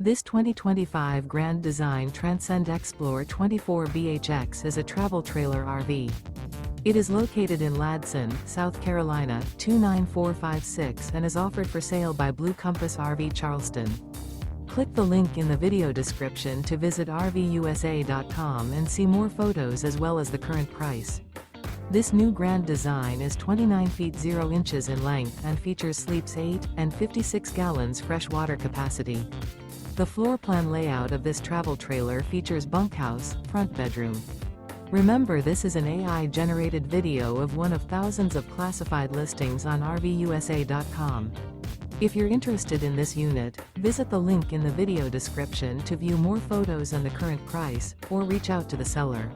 This 2025 Grand Design Transcend Xplor 24BHX is a travel trailer RV. It is located in Ladson, South Carolina, 29456 and is offered for sale by Blue Compass RV Charleston. Click the link in the video description to visit RVUSA.com and see more photos as well as the current price. This new Grand Design is 29 feet 0 inches in length and features sleeps 8 and 56 gallons fresh water capacity. The floor plan layout of this travel trailer features bunkhouse, front bedroom. Remember, this is an AI-generated video of one of thousands of classified listings on RVUSA.com. If you're interested in this unit, visit the link in the video description to view more photos and the current price, or reach out to the seller.